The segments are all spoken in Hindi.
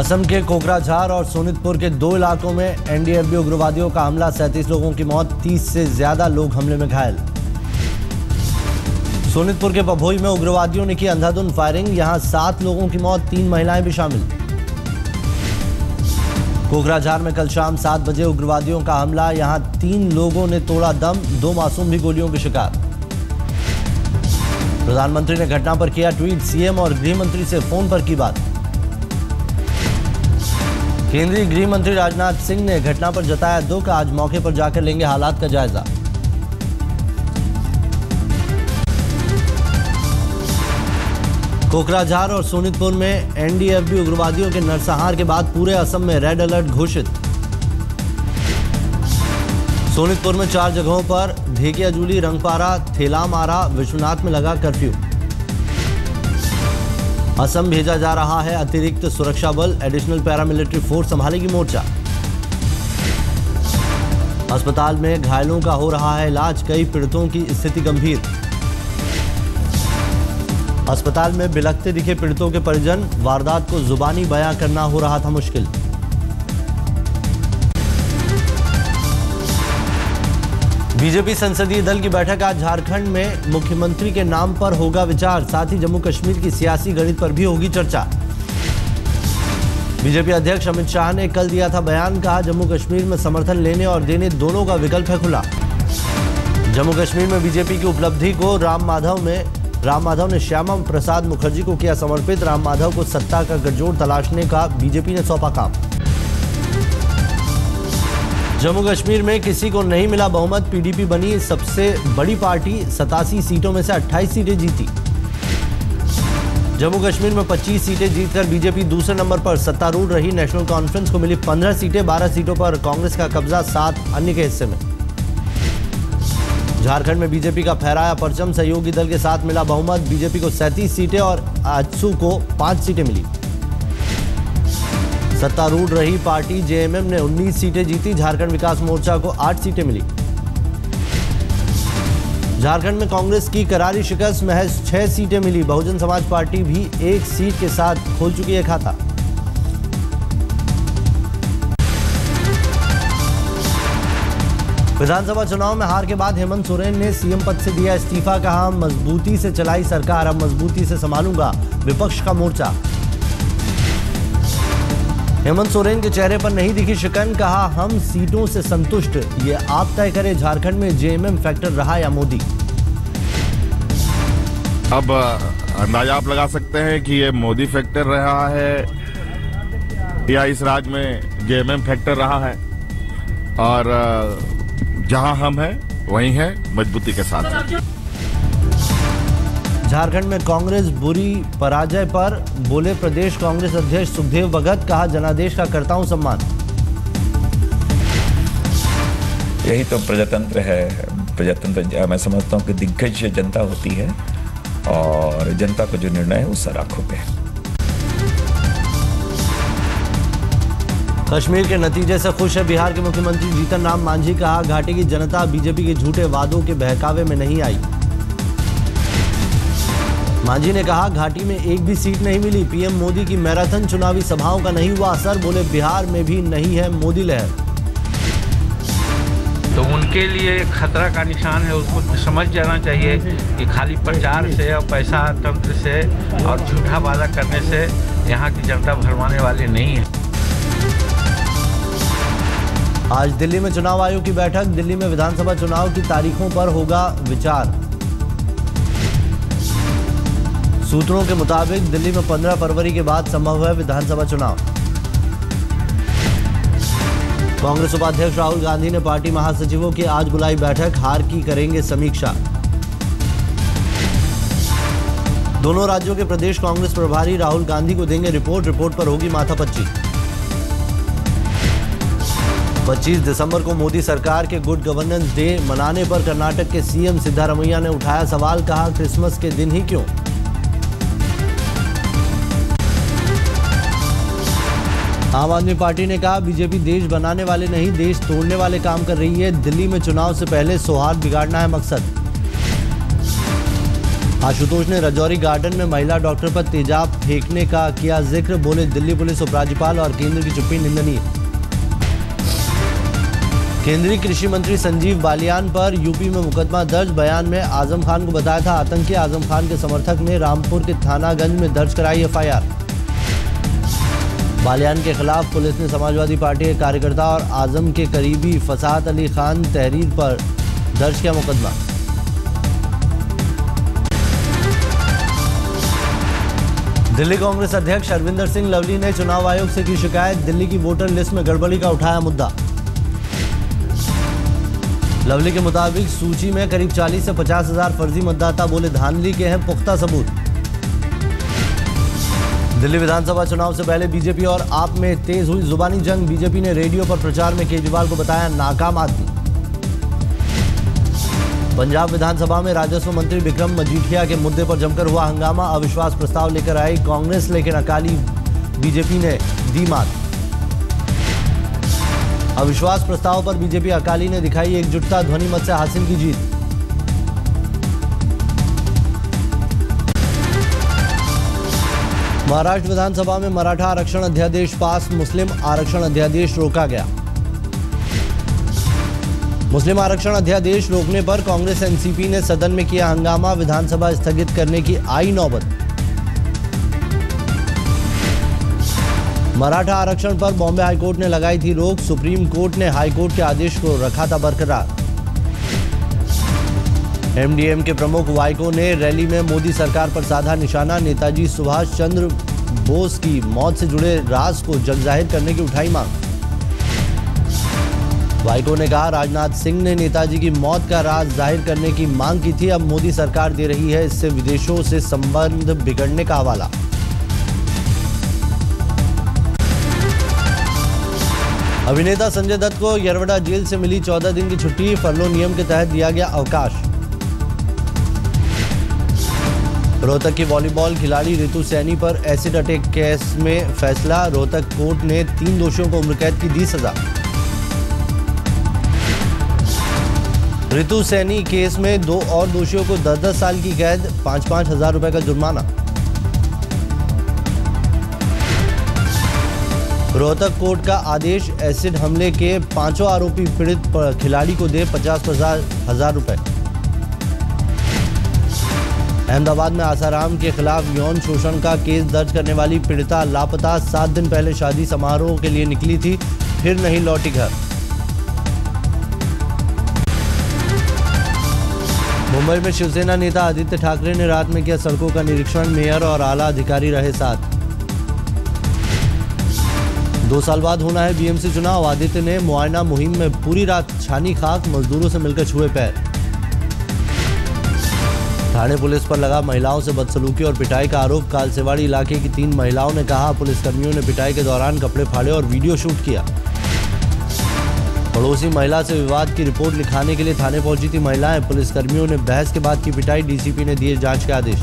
असम के कोकराझार और सोनितपुर के 2 इलाकों में एनडीएफबी उग्रवादियों का हमला, 37 लोगों की मौत, 30 से ज्यादा लोग हमले में घायल। सोनितपुर के पभोई में उग्रवादियों ने की अंधाधुंध फायरिंग, यहां 7 लोगों की मौत, 3 महिलाएं भी शामिल। कोकराझार में कल शाम 7 बजे उग्रवादियों का हमला, यहां 3 लोगों ने तोड़ा दम, 2 मासूम भी गोलियों के शिकार। प्रधानमंत्री ने घटना पर किया ट्वीट, सीएम और गृह मंत्री से फोन पर की बात। केंद्रीय गृह मंत्री राजनाथ सिंह ने घटना पर जताया दुख, आज मौके पर जाकर लेंगे हालात का जायजा। कोकराझार और सोनितपुर में एनडीएफबी उग्रवादियों के नरसंहार के बाद पूरे असम में रेड अलर्ट घोषित। सोनितपुर में 4 जगहों पर धेकियाजुली, रंगपारा, थेलामारा, विश्वनाथ में लगा कर्फ्यू। असम भेजा जा रहा है अतिरिक्त सुरक्षा बल, एडिशनल पैरामिलिट्री फोर्स संभालेगी मोर्चा। अस्पताल में घायलों का हो रहा है इलाज, कई पीड़ितों की स्थिति गंभीर। अस्पताल में बिलखते दिखे पीड़ितों के परिजन, वारदात को जुबानी बयां करना हो रहा था मुश्किल। बीजेपी संसदीय दल की बैठक आज झारखंड में, मुख्यमंत्री के नाम पर होगा विचार, साथ ही जम्मू कश्मीर की सियासी गणित पर भी होगी चर्चा। बीजेपी अध्यक्ष अमित शाह ने कल दिया था बयान, कहा जम्मू कश्मीर में समर्थन लेने और देने दोनों का विकल्प है खुला। जम्मू कश्मीर में बीजेपी की उपलब्धि को राम माधव ने श्यामा प्रसाद मुखर्जी को किया समर्पित, राम माधव को सत्ता का गठजोड़ तलाशने का बीजेपी ने सौंपा काम। जम्मू कश्मीर में किसी को नहीं मिला बहुमत, पीडीपी बनी सबसे बड़ी पार्टी, 87 सीटों में से 28 सीटें जीती। जम्मू कश्मीर में 25 सीटें जीतकर बीजेपी दूसरे नंबर पर सत्तारूढ़ रही, नेशनल कॉन्फ्रेंस को मिली 15 सीटें, 12 सीटों पर कांग्रेस का कब्जा, 7 अन्य के हिस्से में। झारखंड में बीजेपी का फहराया परचम, सहयोगी दल के साथ मिला बहुमत, बीजेपी को 37 सीटें और आजसू को 5 सीटें मिली। सत्तारूढ़ रही पार्टी जेएमएम ने 19 सीटें जीती, झारखंड विकास मोर्चा को 8 सीटें मिली। झारखंड में कांग्रेस की करारी शिकस्त, महज 6 सीटें मिली, बहुजन समाज पार्टी भी 1 सीट के साथ खोल चुकी है खाता। विधानसभा चुनाव में हार के बाद हेमंत सोरेन ने सीएम पद से दिया इस्तीफा, कहा मजबूती से चलाई सरकार, अब मजबूती से संभालूंगा विपक्ष का मोर्चा। हेमंत सोरेन के चेहरे पर नहीं दिखी शिकन, कहा हम सीटों से संतुष्ट, ये आप तय करें जेएमएम में जेएमएम फैक्टर रहा या मोदी। अब अंदाजा आप लगा सकते हैं कि ये मोदी फैक्टर रहा है या इस राज्य में जेएमएम फैक्टर रहा है, और जहां हम हैं वहीं है मजबूती के साथ। झारखंड में कांग्रेस बुरी पराजय पर बोले प्रदेश कांग्रेस अध्यक्ष सुखदेव भगत, कहा जनादेश का करता हूं सम्मान। यही तो प्रजातंत्र है। प्रजातंत्र मैं समझता हूं कि दिग्गज जनता होती है और जनता का जो निर्णय है वो सर आंखों पे है। कश्मीर के नतीजे से खुश है बिहार के मुख्यमंत्री जीतन राम मांझी, कहा घाटी की जनता बीजेपी के झूठे वादों के बहकावे में नहीं आई। मांझी ने कहा घाटी में एक भी सीट नहीं मिली, पीएम मोदी की मैराथन चुनावी सभाओं का नहीं हुआ असर, बोले बिहार में भी नहीं है मोदी लहर। तो उनके लिए खतरा का निशान है, उसको समझ जाना चाहिए कि खाली प्रचार से और पैसा तंत्र से और झूठा वादा करने से यहाँ की जनता भरमाने वाले नहीं है। आज दिल्ली में चुनाव आयोग की बैठक, दिल्ली में विधानसभा चुनाव की तारीखों पर होगा विचार। सूत्रों के मुताबिक दिल्ली में 15 फरवरी के बाद संभव है विधानसभा चुनाव। कांग्रेस उपाध्यक्ष राहुल गांधी ने पार्टी महासचिवों की आज बुलाई बैठक, हार की करेंगे समीक्षा। दोनों राज्यों के प्रदेश कांग्रेस प्रभारी राहुल गांधी को देंगे रिपोर्ट पर होगी माथापच्ची। 25 दिसंबर को मोदी सरकार के गुड गवर्नेंस डे मनाने पर कर्नाटक के सीएम सिद्धारमैया ने उठाया सवाल, कहा क्रिसमस के दिन ही क्यों। आम आदमी पार्टी ने कहा बीजेपी देश बनाने वाले नहीं देश तोड़ने वाले काम कर रही है, दिल्ली में चुनाव से पहले सौहार्द बिगाड़ना है मकसद। आशुतोष ने राजौरी गार्डन में महिला डॉक्टर पर तेजाब फेंकने का किया जिक्र, बोले दिल्ली पुलिस उपराज्यपाल और केंद्र की चुप्पी निंदनीय। केंद्रीय कृषि मंत्री संजीव बालियान पर यूपी में मुकदमा दर्ज, बयान में आजम खान को बताया था आतंकी। आजम खान के समर्थक ने रामपुर के थानागंज में दर्ज कराई एफआईआर। बालियान के खिलाफ पुलिस ने समाजवादी पार्टी के कार्यकर्ता और आजम के करीबी फसाद अली खान तहरीर पर दर्ज किया मुकदमा। दिल्ली कांग्रेस अध्यक्ष अरविंदर सिंह लवली ने चुनाव आयोग से की शिकायत, दिल्ली की वोटर लिस्ट में गड़बड़ी का उठाया मुद्दा। लवली के मुताबिक सूची में करीब 40 से 50 हजार फर्जी मतदाता, बोले धांधली के हैं पुख्ता सबूत। दिल्ली विधानसभा चुनाव से पहले बीजेपी और आप में तेज हुई जुबानी जंग, बीजेपी ने रेडियो पर प्रचार में केजरीवाल को बताया नाकाम आदमी। पंजाब विधानसभा में राजस्व मंत्री विक्रम मजीठिया के मुद्दे पर जमकर हुआ हंगामा, अविश्वास प्रस्ताव लेकर आई कांग्रेस, लेकिन अकाली बीजेपी ने दी मात। अविश्वास प्रस्ताव पर बीजेपी अकाली ने दिखाई एकजुटता, ध्वनि मत से हासिल की जीत। महाराष्ट्र विधानसभा में मराठा आरक्षण अध्यादेश पास, मुस्लिम आरक्षण अध्यादेश रोका गया। मुस्लिम आरक्षण अध्यादेश रोकने पर कांग्रेस एनसीपी ने सदन में किया हंगामा, विधानसभा स्थगित करने की आई नौबत। मराठा आरक्षण पर बॉम्बे हाईकोर्ट ने लगाई थी रोक, सुप्रीम कोर्ट ने हाईकोर्ट के आदेश को रखा था बरकरार। एमडीएम के प्रमुख वाइको ने रैली में मोदी सरकार पर साधा निशाना, नेताजी सुभाष चंद्र बोस की मौत से जुड़े राज को जगजाहिर करने की उठाई मांग। वाइको ने कहा राजनाथ सिंह ने नेताजी की मौत का राज जाहिर करने की मांग की थी, अब मोदी सरकार दे रही है इससे विदेशों से संबंध बिगड़ने का हवाला। अभिनेता संजय दत्त को यरवड़ा जेल से मिली 14 दिन की छुट्टी, फरलो नियम के तहत दिया गया अवकाश। रोहतक की वॉलीबॉल खिलाड़ी रितु सैनी पर एसिड अटैक केस में फैसला, रोहतक कोर्ट ने 3 दोषियों को उम्र कैद की दी सजा। रितु सैनी केस में 2 और दोषियों को 10-10 साल की कैद, 5-5 हजार रुपए का जुर्माना। रोहतक कोर्ट का आदेश, एसिड हमले के 5 आरोपी पीड़ित खिलाड़ी को दे 50-50 हजार रुपए। अहमदाबाद में आसाराम के खिलाफ यौन शोषण का केस दर्ज करने वाली पीड़िता लापता, 7 दिन पहले शादी समारोह के लिए निकली थी, फिर नहीं लौटी घर। मुंबई में शिवसेना नेता आदित्य ठाकरे ने रात में किया सड़कों का निरीक्षण, मेयर और आला अधिकारी रहे साथ। 2 साल बाद होना है बीएमसी चुनाव, आदित्य ने मुआयना मुहिम में पूरी रात छानी खाक, मजदूरों से मिलकर छुए पैर। थाने पुलिस पर लगा महिलाओं से बदसलूकी और पिटाई का आरोप, कालसेवाड़ी इलाके की 3 महिलाओं ने कहा पुलिसकर्मियों ने पिटाई के दौरान कपड़े फाड़े और वीडियो शूट किया। पड़ोसी महिला से विवाद की रिपोर्ट लिखाने के लिए थाने पहुंची थी महिलाएं, पुलिसकर्मियों ने बहस के बाद की पिटाई, डीसीपी ने दिए जांच के आदेश।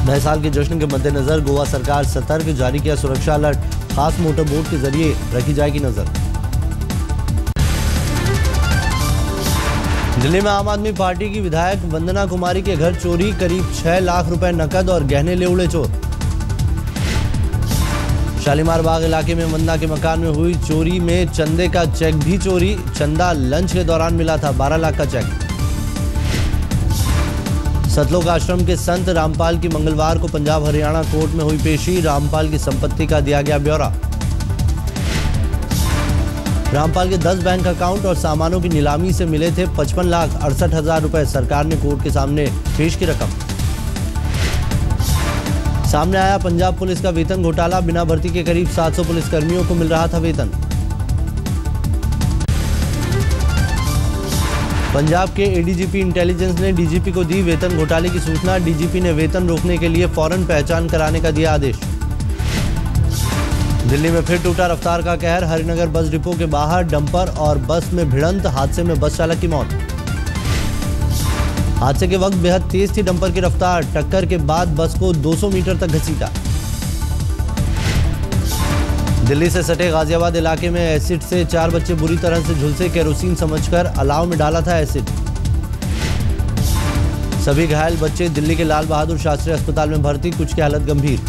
नए साल के जश्न के मद्देनजर गोवा सरकार सतर्क, जारी किया सुरक्षा अलर्ट, खास मोटर बोट के जरिए रखी जाएगी नजर। दिल्ली में आम आदमी पार्टी की विधायक वंदना कुमारी के घर चोरी, करीब 6 लाख रुपए नकद और गहने ले उड़े चोर। शालीमार बाग इलाके में वंदना के मकान में हुई चोरी में चंदे का चेक भी चोरी, चंदा लंच के दौरान मिला था 12 लाख का चेक। सतलोक आश्रम के संत रामपाल की मंगलवार को पंजाब हरियाणा कोर्ट में हुई पेशी, रामपाल की संपत्ति का दिया गया ब्यौरा। रामपाल के 10 बैंक अकाउंट और सामानों की नीलामी से मिले थे 55,68,000 रुपए, सरकार ने कोर्ट के सामने पेश की रकम। सामने आया पंजाब पुलिस का वेतन घोटाला, बिना भर्ती के करीब 700 पुलिसकर्मियों को मिल रहा था वेतन। पंजाब के एडीजीपी इंटेलिजेंस ने डीजीपी को दी वेतन घोटाले की सूचना, डीजीपी ने वेतन रोकने के लिए फौरन पहचान कराने का दिया आदेश। दिल्ली में फिर टूटा रफ्तार का कहर, हरिनगर बस डिपो के बाहर डंपर और बस में भिड़ंत, हादसे में बस चालक की मौत। हादसे के वक्त बेहद तेज थी डंपर की रफ्तार, टक्कर के बाद बस को 200 मीटर तक घसीटा। दिल्ली से सटे गाजियाबाद इलाके में एसिड से 4 बच्चे बुरी तरह से झुलसे, केरोसिन समझकर अलाव में डाला था एसिड। सभी घायल बच्चे दिल्ली के लाल बहादुर शास्त्री अस्पताल में भर्ती, कुछ की हालत गंभीर।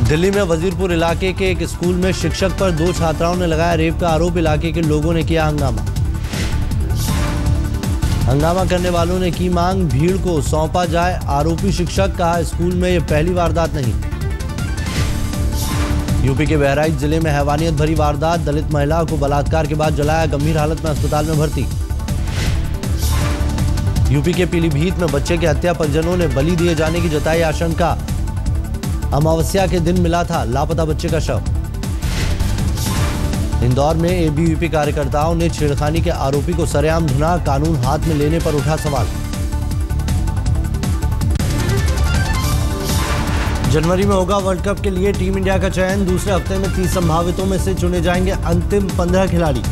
दिल्ली में वजीरपुर इलाके के एक स्कूल में शिक्षक पर 2 छात्राओं ने लगाया रेप का आरोप, इलाके के लोगों ने किया हंगामा। हंगामा करने वालों ने की मांग, भीड़ को सौंपा जाए आरोपी शिक्षक, कहा स्कूल में यह पहली वारदात नहीं। यूपी के बहराइच जिले में हैवानियत भरी वारदात, दलित महिला को बलात्कार के बाद जलाया, गंभीर हालत में अस्पताल में भर्ती। यूपी के पीलीभीत में बच्चे की हत्या, परिजनों ने बलि दिए जाने की जताई आशंका, अमावस्या के दिन मिला था लापता बच्चे का शव। इंदौर में एबीवीपी कार्यकर्ताओं ने छेड़खानी के आरोपी को सरेआम धुना, कानून हाथ में लेने पर उठा सवाल। जनवरी में होगा वर्ल्ड कप के लिए टीम इंडिया का चयन, दूसरे हफ्ते में 30 संभावितों में से चुने जाएंगे अंतिम 15 खिलाड़ी।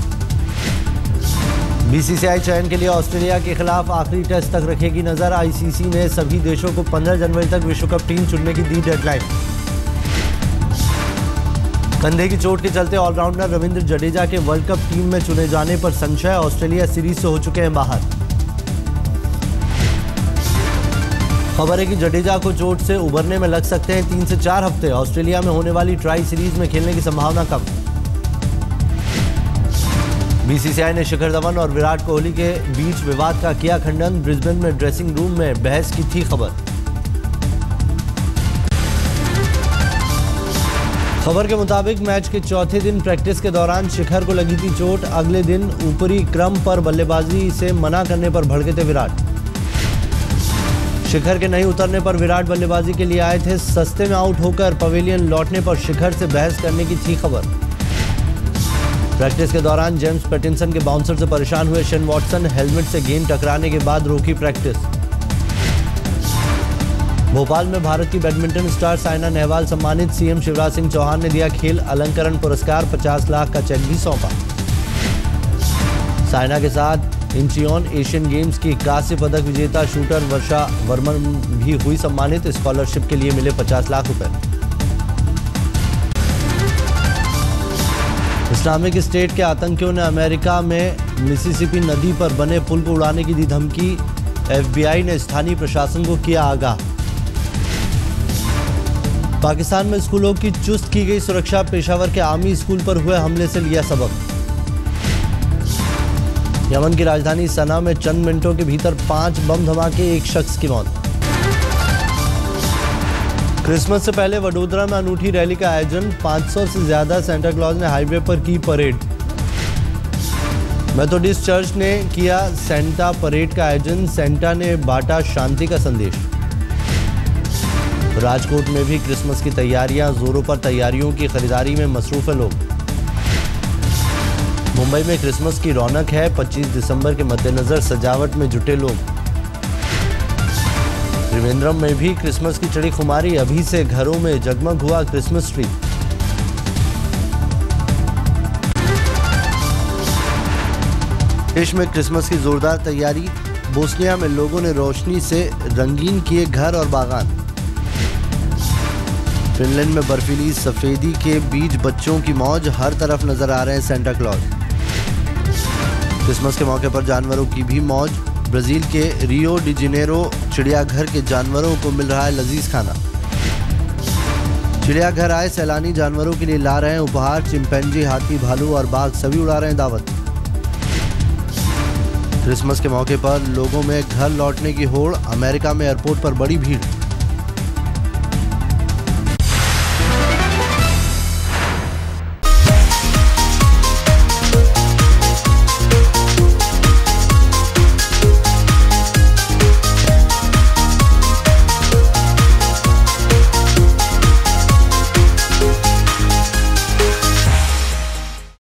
बीसीसीआई चयन के लिए ऑस्ट्रेलिया के खिलाफ आखिरी टेस्ट तक रखेगी नजर, आईसीसी ने सभी देशों को 15 जनवरी तक विश्व कप टीम चुनने की दी डेडलाइन। कंधे की चोट के चलते ऑलराउंडर रविंद्र जडेजा के वर्ल्ड कप टीम में चुने जाने पर संशय, ऑस्ट्रेलिया सीरीज से हो चुके हैं बाहर। खबर है कि जडेजा को चोट से उबरने में लग सकते हैं 3 से 4 हफ्ते, ऑस्ट्रेलिया में होने वाली ट्राई सीरीज में खेलने की संभावना कम। बीसीसीआई ने शिखर धवन और विराट कोहली के बीच विवाद का किया खंडन, ब्रिस्बेन में ड्रेसिंग रूम में बहस की थी खबर। खबर के मुताबिक मैच के चौथे दिन प्रैक्टिस के दौरान शिखर को लगी थी चोट, अगले दिन ऊपरी क्रम पर बल्लेबाजी से मना करने पर भड़के थे विराट। शिखर के नहीं उतरने पर विराट बल्लेबाजी के लिए आए थे, सस्ते में आउट होकर पवेलियन लौटने पर शिखर से बहस करने की थी खबर। प्रैक्टिस के दौरान जेम्स पैटिंसन के बाउंसर से परेशान हुए शेन वॉटसन, हेलमेट से गेंद टकराने के बाद रोकी प्रैक्टिस। भोपाल में भारत की बैडमिंटन स्टार साइना नेहवाल सम्मानित, सीएम शिवराज सिंह चौहान ने दिया खेल अलंकरण पुरस्कार, 50 लाख का चेक भी सौंपा। साइना के साथ इंचियोन एशियन गेम्स की कांस्य पदक विजेता शूटर वर्षा वर्मन भी हुई सम्मानित, स्कॉलरशिप के लिए मिले 50 लाख रुपए। इस्लामिक स्टेट के आतंकियों ने अमेरिका में मिसिसिपी नदी पर बने पुल को उड़ाने की दी धमकी, एफबीआई ने स्थानीय प्रशासन को किया आगाह। पाकिस्तान में स्कूलों की चुस्त की गई सुरक्षा, पेशावर के आर्मी स्कूल पर हुए हमले से लिया सबक। यमन की राजधानी सना में चंद मिनटों के भीतर 5 बम धमाके, 1 शख्स की मौत। क्रिसमस से पहले वडोदरा में अनूठी रैली का आयोजन, 500 से ज्यादा सेंटा क्लॉज ने हाईवे पर की परेड। मेथोडिस्ट चर्च ने किया सेंटा परेड का आयोजन, सेंटा ने बांटा शांति का संदेश। राजकोट में भी क्रिसमस की तैयारियां जोरों पर, तैयारियों की खरीदारी में मसरूफ है लोग। मुंबई में क्रिसमस की रौनक है, 25 दिसंबर के मद्देनजर सजावट में जुटे लोग। त्रिवेंद्रम में भी क्रिसमस की चढ़ी खुमारी, अभी से घरों में जगमग हुआ क्रिसमस ट्री। देश में क्रिसमस की जोरदार तैयारी, बोस्निया में लोगों ने रोशनी से रंगीन किए घर और बागान। फिनलैंड में बर्फीली सफेदी के बीच बच्चों की मौज, हर तरफ नजर आ रहे हैं सेंटा क्लॉज। क्रिसमस के मौके पर जानवरों की भी मौज, ब्राजील के रियो डी जेनेरो चिड़ियाघर के जानवरों को मिल रहा है लजीज खाना। चिड़ियाघर आए सैलानी जानवरों के लिए ला रहे हैं उपहार, चिंपैंजी, हाथी, भालू और बाघ सभी उड़ा रहे हैं दावत। क्रिसमस के मौके पर लोगों में घर लौटने की होड़, अमेरिका में एयरपोर्ट पर बड़ी भीड़।